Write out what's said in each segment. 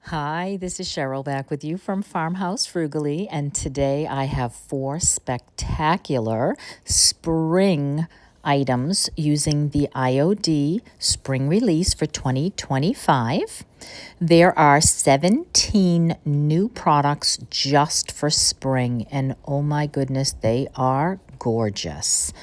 Hi, this is Cheryl back with you from Farmhouse Frugally, and today I have 4 spectacular spring items using the IOD spring release for 2025. There are 17 new products just for spring, and oh my goodness, they are gorgeous.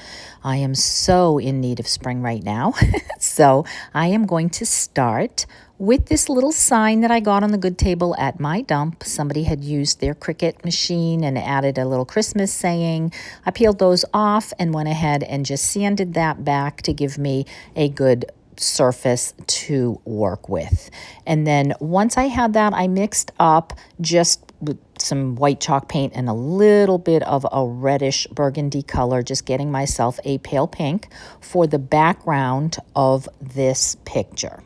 I am so in need of spring right now. So I am going to start with this little sign that I got on the good table at my dump. Somebody had used their Cricut machine and added a little Christmas saying. I peeled those off and went ahead and just sanded that back to give me a good surface to work with. And then once I had that, I mixed up just with some white chalk paint and a little bit of a reddish burgundy color, just getting myself a pale pink for the background of this picture.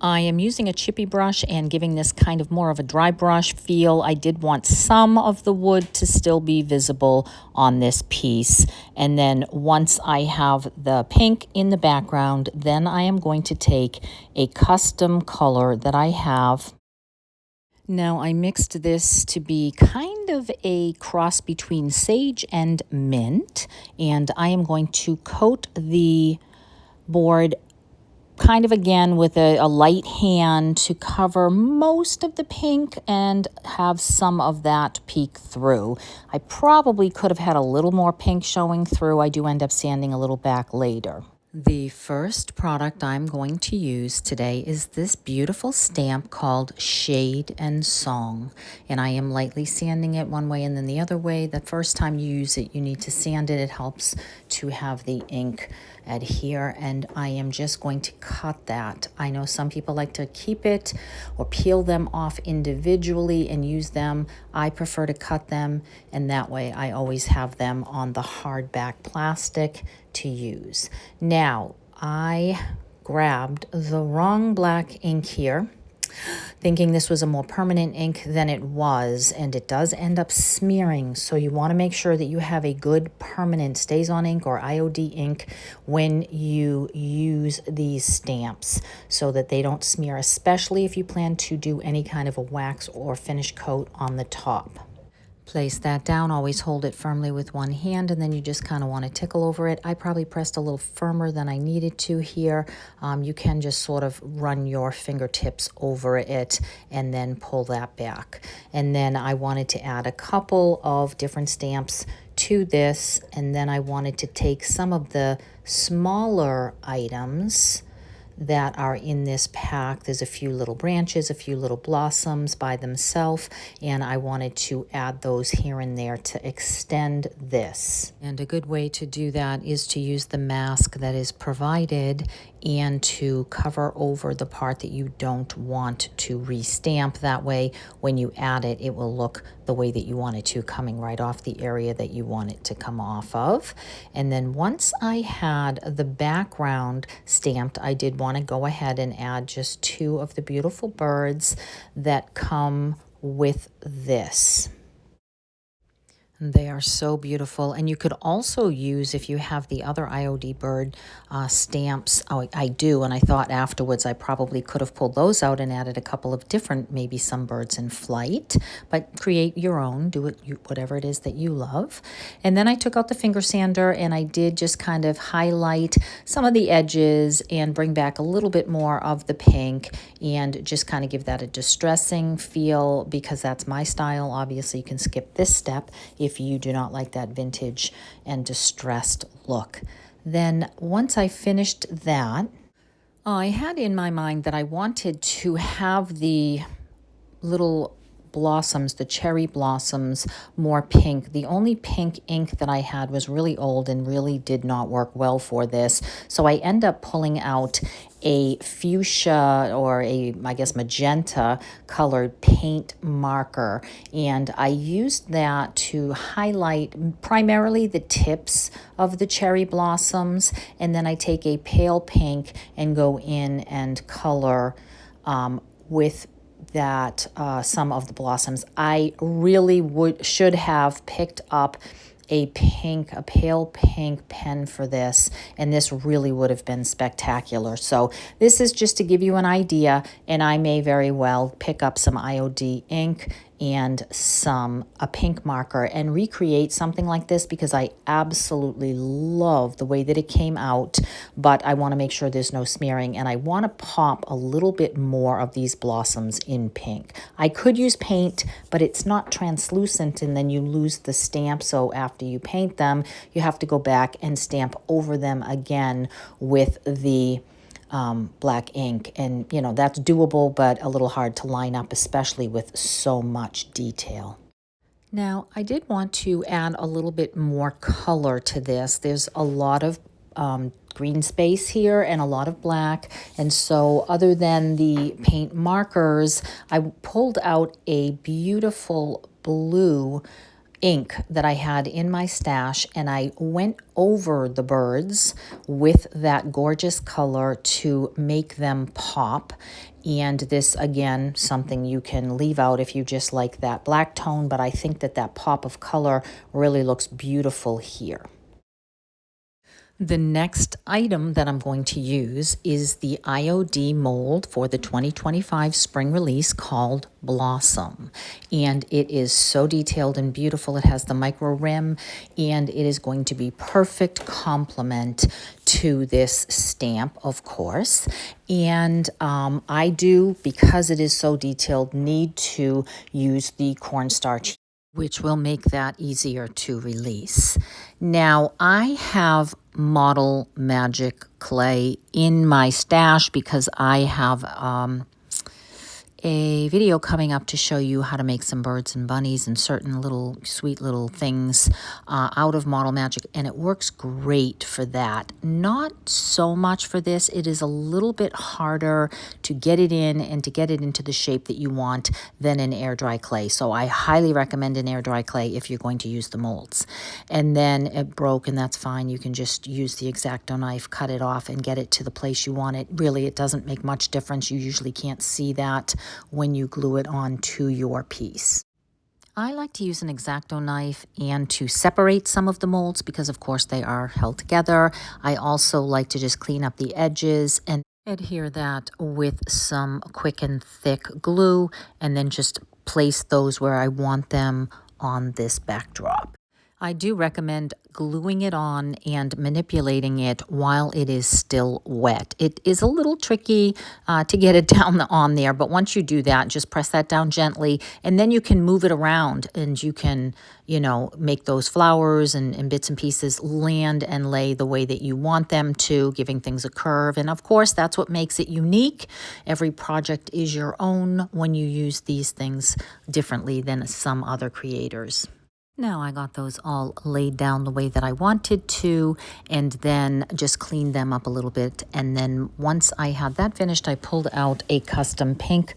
I am using a chippy brush and giving this kind of more of a dry brush feel. I did want some of the wood to still be visible on this piece. And then once I have the pink in the background, then I am going to take a custom color that I have. Now, I mixed this to be kind of a cross between sage and mint, and I am going to coat the board kind of again with a light hand to cover most of the pink and have some of that peek through. I probably could have had a little more pink showing through. I do end up sanding a little back later. The first product I'm going to use today is this beautiful stamp called Shade and Song. And I am lightly sanding it one way and then the other way. The first time you use it, you need to sand it. It helps to have the ink adhere, and I am just going to cut that. I know some people like to keep it or peel them off individually and use them. I prefer to cut them, and that way I always have them on the hardback plastic to use. Now, I grabbed the wrong black ink here, thinking this was a more permanent ink than it was, and it does end up smearing. So you want to make sure that you have a good permanent stays on ink or IOD ink when you use these stamps so that they don't smear, especially if you plan to do any kind of a wax or finish coat on the top. Place that down, always hold it firmly with one hand, and then you just kind of want to tickle over it. I probably pressed a little firmer than I needed to here. You can just sort of run your fingertips over it and then pull that back. And then I wanted to add a couple of different stamps to this, and then I wanted to take some of the smaller items that are in this pack. There's a few little branches, a few little blossoms by themselves, and I wanted to add those here and there to extend this. And a good way to do that is to use the mask that is provided and to cover over the part that you don't want to restamp. That way, when you add it, it will look the way that you want it to, coming right off the area that you want it to come off of. And then once I had the background stamped, I did want to go ahead and add just 2 of the beautiful birds that come with this. They are so beautiful, and you could also use, if you have the other IOD bird stamps. Oh, I do, and I thought afterwards I probably could have pulled those out and added a couple of different, maybe some birds in flight, but create your own, do it whatever it is that you love. And then I took out the finger sander and I did just kind of highlight some of the edges and bring back a little bit more of the pink and just kind of give that a distressing feel, because that's my style. Obviously, you can skip this step if you do not like that vintage and distressed look. Then once I finished that, I had in my mind that I wanted to have the little blossoms, the cherry blossoms, more pink. The only pink ink that I had was really old and really did not work well for this. So I end up pulling out a fuchsia or I guess magenta colored paint marker, and I used that to highlight primarily the tips of the cherry blossoms, and then I take a pale pink and go in and color with that some of the blossoms. I really should have picked up a pale pink pen for this, and this really would have been spectacular. So this is just to give you an idea, and I may very well pick up some IOD ink and a pink marker and recreate something like this, because I absolutely love the way that it came out, but I want to make sure there's no smearing, and I want to pop a little bit more of these blossoms in pink. I could use paint, but it's not translucent, and then you lose the stamp, so after you paint them, you have to go back and stamp over them again with the black ink. And, you know, that's doable, but a little hard to line up, especially with so much detail. Now, I did want to add a little bit more color to this. There's a lot of green space here and a lot of black. And so other than the paint markers, I pulled out a beautiful blue ink that I had in my stash, and I went over the birds with that gorgeous color to make them pop. And this, again, something you can leave out if you just like that black tone, but I think that that pop of color really looks beautiful here. The next item that I'm going to use is the IOD mold for the 2025 spring release called Blossom. And it is so detailed and beautiful. It has the micro rim, and it is going to be perfect complement to this stamp, of course. And I do, because it is so detailed, need to use the cornstarch, which will make that easier to release. Now, I have Model Magic clay in my stash because I have a video coming up to show you how to make some birds and bunnies and certain little sweet little things out of Model Magic, and it works great for that. Not so much for this. It is a little bit harder to get it in and to get it into the shape that you want than an air dry clay. So I highly recommend an air dry clay if you're going to use the molds. And then it broke, and that's fine. You can just use the X-Acto knife, cut it off, and get it to the place you want it. Really, it doesn't make much difference. You usually can't see that when you glue it onto your piece. I like to use an X-Acto knife and to separate some of the molds because, of course, they are held together. I also like to just clean up the edges and adhere that with some quick and thick glue, and then just place those where I want them on this backdrop. I do recommend gluing it on and manipulating it while it is still wet. It is a little tricky to get it down on there, but once you do that, just press that down gently, and then you can move it around, and you can, you know, make those flowers and bits and pieces land and lay the way that you want them to, giving things a curve. And of course, that's what makes it unique. Every project is your own when you use these things differently than some other creators. Now I got those all laid down the way that I wanted to, and then just cleaned them up a little bit. And then once I had that finished, I pulled out a custom pink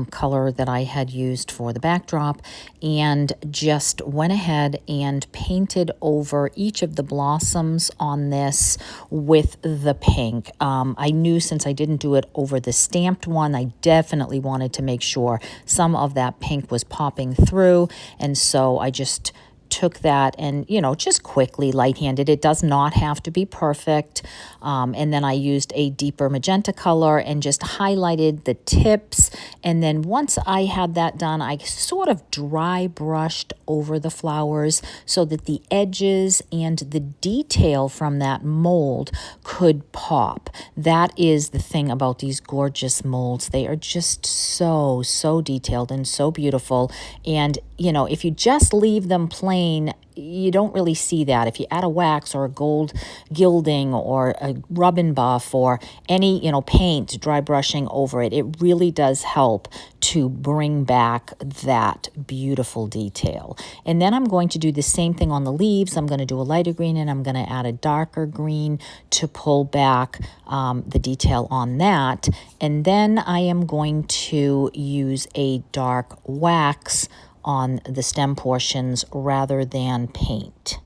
color that I had used for the backdrop, and just went ahead and painted over each of the blossoms on this with the pink. I knew since I didn't do it over the stamped one, I definitely wanted to make sure some of that pink was popping through, and so I just took that and, you know, just quickly light-handed. It does not have to be perfect. And then I used a deeper magenta color and just highlighted the tips. And then once I had that done, I sort of dry brushed over the flowers so that the edges and the detail from that mold could pop. That is the thing about these gorgeous molds. They are just so, so detailed and so beautiful. And, you know, if you just leave them plain, you don't really see that. If you add a wax or a gold gilding or a rub and buff or any, you know, paint, dry brushing over it, it really does help to bring back that beautiful detail. And then I'm going to do the same thing on the leaves. I'm going to do a lighter green, and I'm going to add a darker green to pull back the detail on that. And then I am going to use a dark wax on the stem portions rather than paint.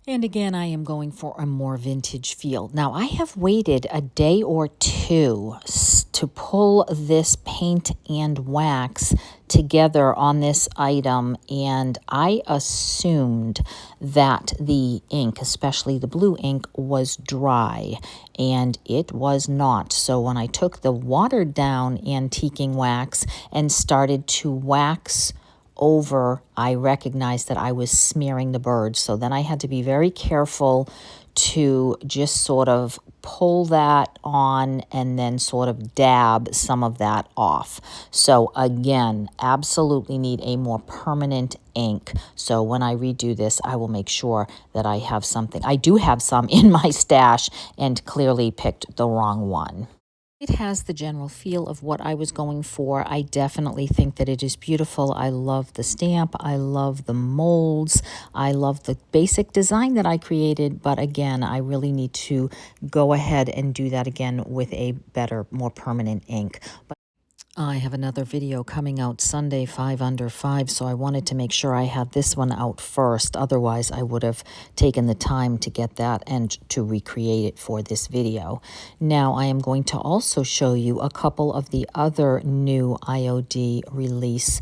And again, I am going for a more vintage feel. Now, I have waited a day or two to pull this paint and wax together on this item, and I assumed that the ink, especially the blue ink, was dry, and it was not. So when I took the watered down antiquing wax and started to wax over, I recognized that I was smearing the birds. So then I had to be very careful to just sort of pull that on and then sort of dab some of that off. So again, absolutely need a more permanent ink. So when I redo this, I will make sure that I have something. I do have some in my stash and clearly picked the wrong one. It has the general feel of what I was going for. I definitely think that it is beautiful. I love the stamp. I love the molds. I love the basic design that I created. But again, I really need to go ahead and do that again with a better, more permanent ink. I have another video coming out Sunday, 5 under 5, so I wanted to make sure I had this one out first. Otherwise, I would have taken the time to get that and to recreate it for this video. Now, I am going to also show you a couple of the other new IOD release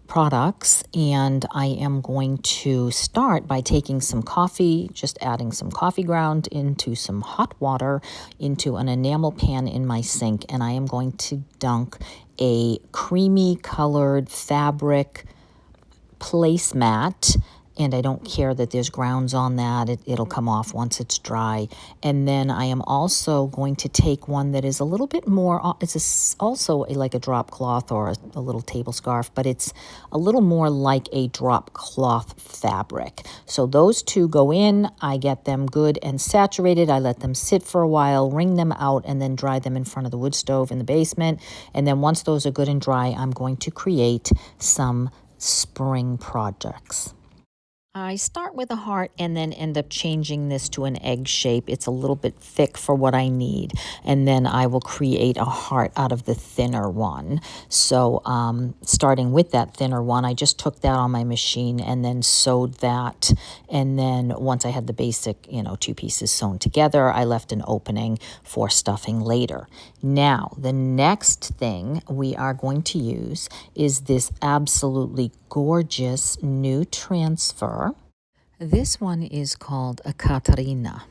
products, and I am going to start by taking some coffee, just adding some coffee ground into some hot water into an enamel pan in my sink, and I am going to dunk a creamy colored fabric placemat, and I don't care that there's grounds on that. It'll come off once it's dry. And then I am also going to take one that is a little bit more, also like a drop cloth or a little table scarf, but it's a little more like a drop cloth fabric. So those two go in, I get them good and saturated, I let them sit for a while, wring them out, and then dry them in front of the wood stove in the basement. And then once those are good and dry, I'm going to create some spring projects. I start with a heart and then end up changing this to an egg shape. It's a little bit thick for what I need. And then I will create a heart out of the thinner one. So starting with that thinner one, I just took that on my machine and then sewed that. And then once I had the basic, two pieces sewn together, I left an opening for stuffing later. Now, the next thing we are going to use is this absolutely gorgeous new transfer. This one is called a Catharina.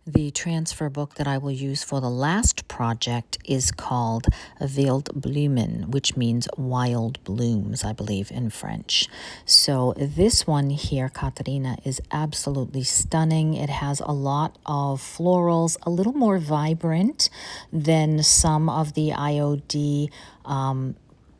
The transfer book that I will use for the last project is called Wilde Bloemen, which means wild blooms, I believe, in French. So this one here, Catharina, is absolutely stunning. It has a lot of florals, a little more vibrant than some of the IOD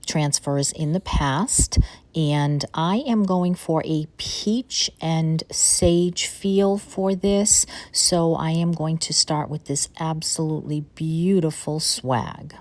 transfers in the past, and I am going for a peach and sage feel for this, so I am going to start with this absolutely beautiful swag.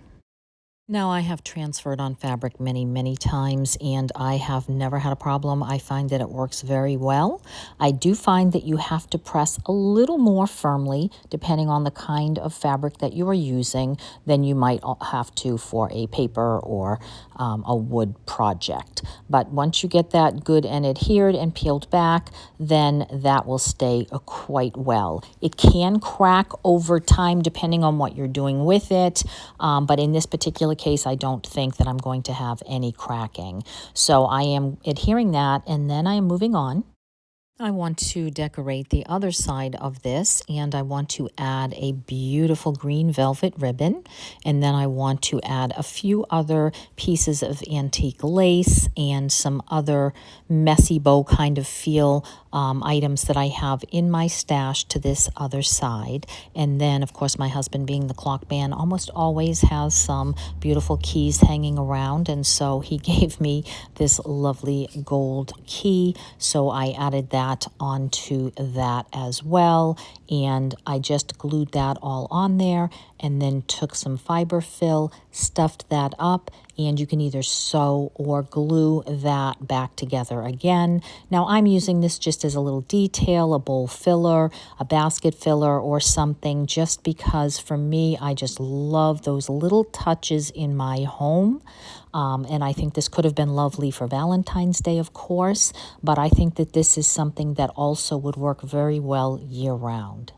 Now, I have transferred on fabric many, many times, and I have never had a problem. I find that it works very well. I do find that you have to press a little more firmly, depending on the kind of fabric that you are using, than you might have to for a paper or a wood project. But once you get that good and adhered and peeled back, then that will stay quite well. It can crack over time, depending on what you're doing with it, but in this particular case, I don't think that I'm going to have any cracking. So I am adhering that, and then I am moving on. I want to decorate the other side of this, and I want to add a beautiful green velvet ribbon, and then I want to add a few other pieces of antique lace and some other messy bow kind of feel items that I have in my stash to this other side. And then, of course, my husband, being the clock man, almost always has some beautiful keys hanging around, and so he gave me this lovely gold key, so I added that onto that as well, and I just glued that all on there and then took some fiber fill, stuffed that up, and you can either sew or glue that back together again. Now I'm using this just as a little detail, a bowl filler, a basket filler, or something, just because for me, I just love those little touches in my home. And I think this could have been lovely for Valentine's Day, of course, but I think that this is something that also would work very well year-round.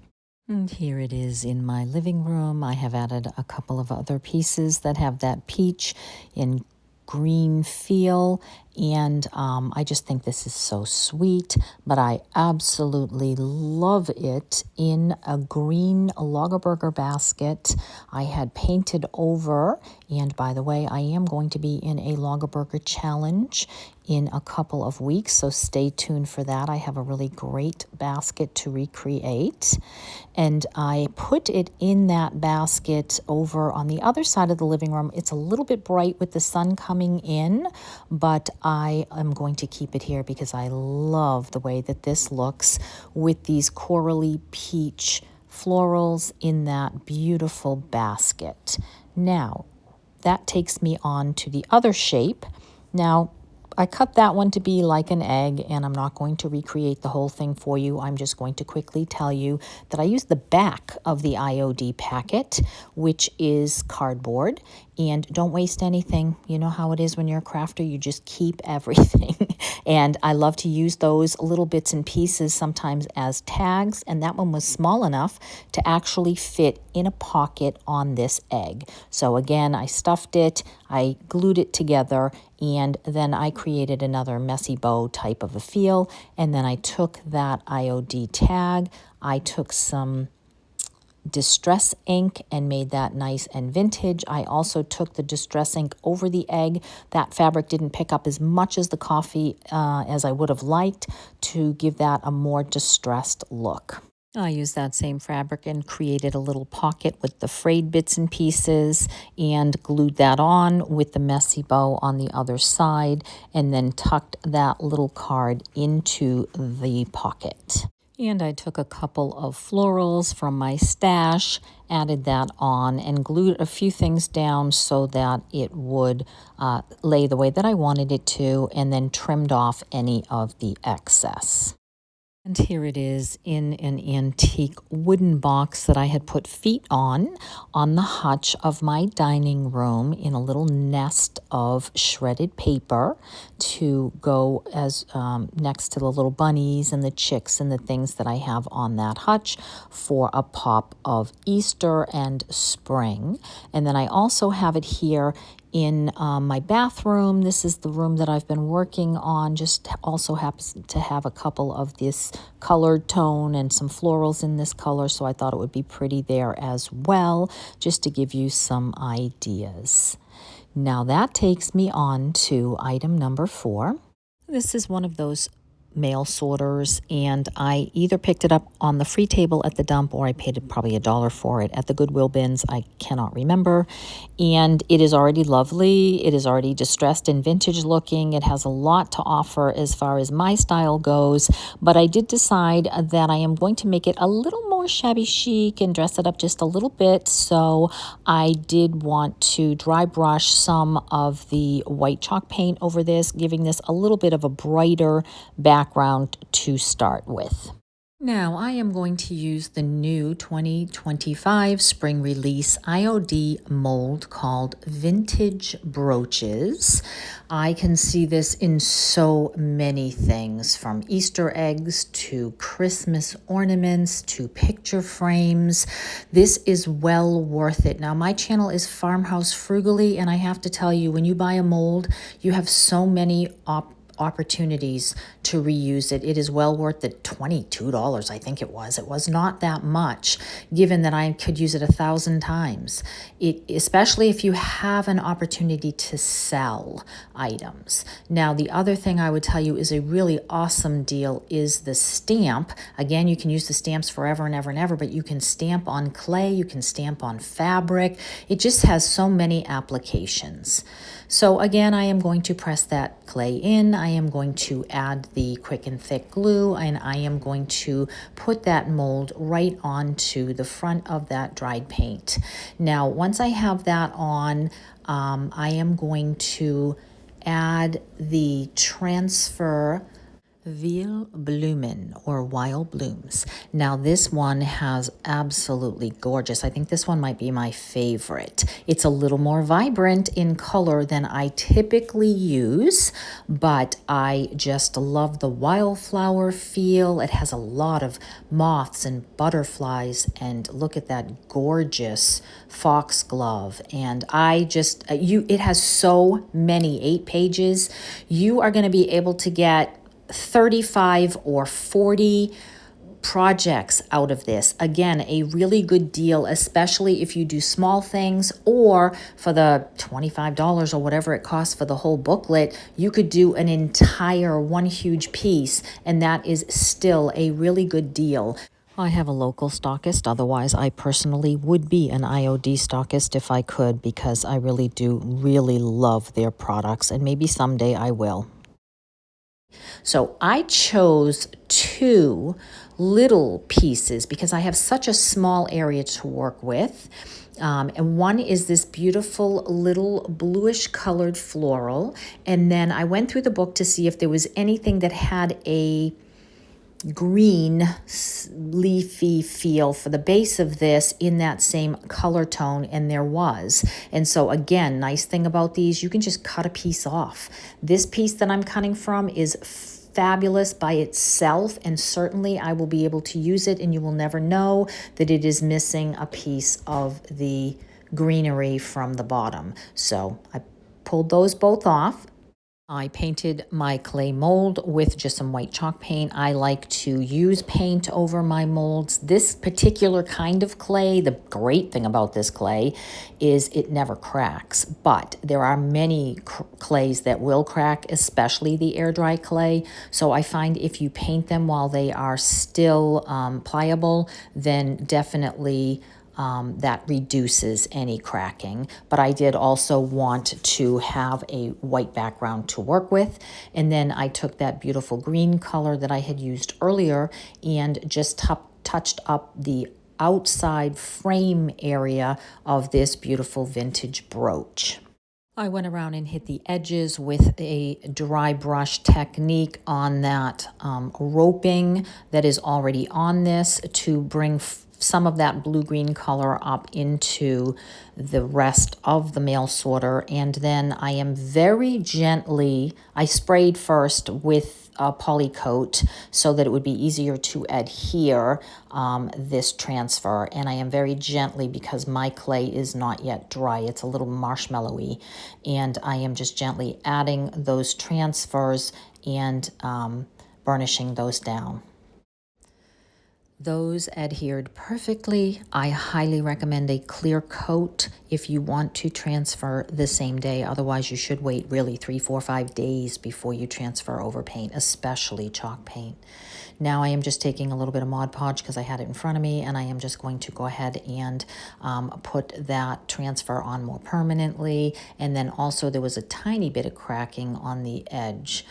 And here it is in my living room. I have added a couple of other pieces that have that peach and green feel, and I just think this is so sweet, but I absolutely love it in a green Lagerberger basket. I had painted over, and by the way, I am going to be in a Lagerberger challenge in a couple of weeks, so stay tuned for that. I have a really great basket to recreate, and I put it in that basket over on the other side of the living room. It's a little bit bright with the sun coming in, but I am going to keep it here because I love the way that this looks with these corally peach florals in that beautiful basket. Now, that takes me on to the other shape. Now, I cut that one to be like an egg, and I'm not going to recreate the whole thing for you. I'm just going to quickly tell you that I used the back of the IOD packet, which is cardboard, and don't waste anything. You know how it is when you're a crafter, you just keep everything. And I love to use those little bits and pieces sometimes as tags, and that one was small enough to actually fit in a pocket on this egg. So again, I stuffed it, I glued it together, and then I created another messy bow type of a feel, and then I took that IOD tag, I took some distress ink and made that nice and vintage. I also took the distress ink over the egg. That fabric didn't pick up as much as the coffee as I would have liked, to give that a more distressed look. I used that same fabric and created a little pocket with the frayed bits and pieces and glued that on with the messy bow on the other side, and then tucked that little card into the pocket. And I took a couple of florals from my stash, added that on, and glued a few things down so that it would lay the way that I wanted it to, and then trimmed off any of the excess. And here it is in an antique wooden box that I had put feet on the hutch of my dining room, in a little nest of shredded paper to go as next to the little bunnies and the chicks and the things that I have on that hutch for a pop of Easter and spring. And then I also have it here in my bathroom. This is the room that I've been working on, just also happens to have a couple of this colored tone and some florals in this color, so I thought it would be pretty there as well, just to give you some ideas. Now that takes me on to item number 4. This is one of those mail sorters, and I either picked it up on the free table at the dump, or I paid probably $1 for it at the Goodwill bins. I cannot remember. And it is already lovely. It is already distressed and vintage looking. It has a lot to offer as far as my style goes, but I did decide that I am going to make it a little more shabby chic and dress it up just a little bit. So I did want to dry brush some of the white chalk paint over this, giving this a little bit of a brighter background to start with. Now I am going to use the new 2025 spring release IOD mold called Vintage Brooches. I can see this in so many things, from Easter eggs to Christmas ornaments to picture frames. This is well worth it. Now my channel is Farmhouse Frugally, and I have to tell you, when you buy a mold, you have so many opportunities to reuse it. It is well worth the $22, I think it was. It was not that much, given that I could use it 1,000 times. Especially if you have an opportunity to sell items. Now, the other thing I would tell you is a really awesome deal is the stamp. Again, you can use the stamps forever and ever and ever, but you can stamp on clay, you can stamp on fabric. It just has so many applications. So again, I am going to press that clay in. I am going to add the quick and thick glue, and I am going to put that mold right onto the front of that dried paint. Now, once I have that on, I am going to add the transfer Wilde Bloemen, or Wild Blooms. Now this one has absolutely gorgeous. I think this one might be my favorite. It's a little more vibrant in color than I typically use, but I just love the wildflower feel. It has a lot of moths and butterflies, and look at that gorgeous foxglove. And I just, it has so many, 8 pages. You are going to be able to get 35 or 40 projects out of this. Again, a really good deal, especially if you do small things, or for the $25 or whatever it costs for the whole booklet, you could do an entire one huge piece, and that is still a really good deal. I have a local stockist. Otherwise, I personally would be an IOD stockist if I could, because I really do love their products, and maybe someday I will. So I chose 2 little pieces because I have such a small area to work with. And one is this beautiful little bluish colored floral. And then I went through the book to see if there was anything that had a green leafy feel for the base of this in that same color tone, and there was. And so again, nice thing about these, you can just cut a piece off. This piece that I'm cutting from is fabulous by itself, and certainly I will be able to use it, and you will never know that it is missing a piece of the greenery from the bottom. So I pulled those both off. I painted my clay mold with just some white chalk paint. I like to use paint over my molds. This particular kind of clay, the great thing about this clay is it never cracks, but there are many clays that will crack, especially the air dry clay. So I find if you paint them while they are still pliable, then definitely that reduces any cracking. But I did also want to have a white background to work with. And then I took that beautiful green color that I had used earlier and just touched up the outside frame area of this beautiful vintage brooch. I went around and hit the edges with a dry brush technique on that roping that is already on this to bring some of that blue-green color up into the rest of the mail sorter. And then I am very gently, I sprayed first with a polycoat so that it would be easier to adhere this transfer. And I am very gently, because my clay is not yet dry, it's a little marshmallowy, and I am just gently adding those transfers and burnishing those down. Those adhered perfectly. I highly recommend a clear coat if you want to transfer the same day. Otherwise, you should wait really 3, 4, 5 days before you transfer over paint, especially chalk paint. Now I am just taking a little bit of Mod Podge because I had it in front of me, and I am just going to go ahead and put that transfer on more permanently. And then also there was a tiny bit of cracking on the edge.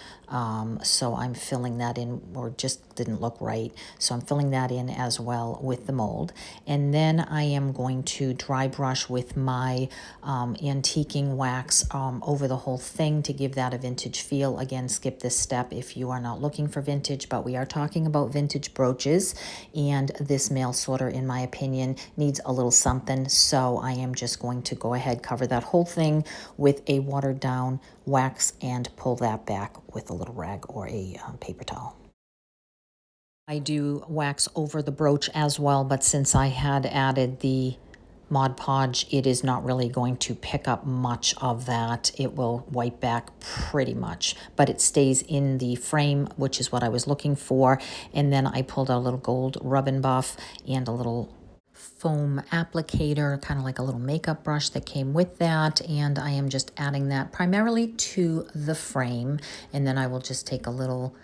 So I'm filling that in, or just didn't look right. So I'm filling that in as well with the mold. And then I am going to dry brush with my antiquing wax over the whole thing to give that a vintage feel. Again, skip this step if you are not looking for vintage, but we are talking about vintage brooches, and this mail sorter, in my opinion, needs a little something. So I am just going to go ahead, cover that whole thing with a watered down wax and pull that back with a little rag or a paper towel. I do wax over the brooch as well, but since I had added the Mod Podge, it is not really going to pick up much of that. It will wipe back pretty much, but it stays in the frame, which is what I was looking for. And then I pulled out a little gold rub and buff and a little foam applicator, kind of like a little makeup brush that came with that, and I am just adding that primarily to the frame, and then I will just take a little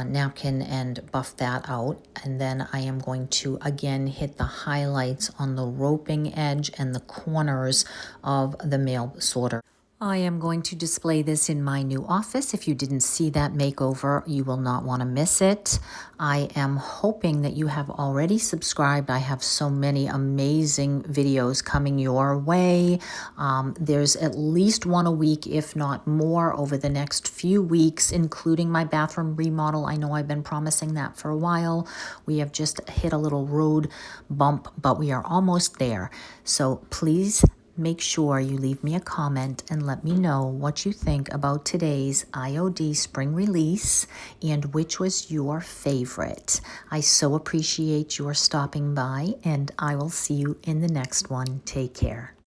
napkin and buff that out. And then I am going to again hit the highlights on the roping edge and the corners of the mail sorter. I am going to display this in my new office. If you didn't see that makeover, you will not want to miss it. I am hoping that you have already subscribed. I have so many amazing videos coming your way. There's at least one a week, if not more, over the next few weeks, including my bathroom remodel. I know I've been promising that for a while. We have just hit a little road bump, but we are almost there. So please make sure you leave me a comment and let me know what you think about today's IOD spring release and which was your favorite. I so appreciate your stopping by, and I will see you in the next one. Take care.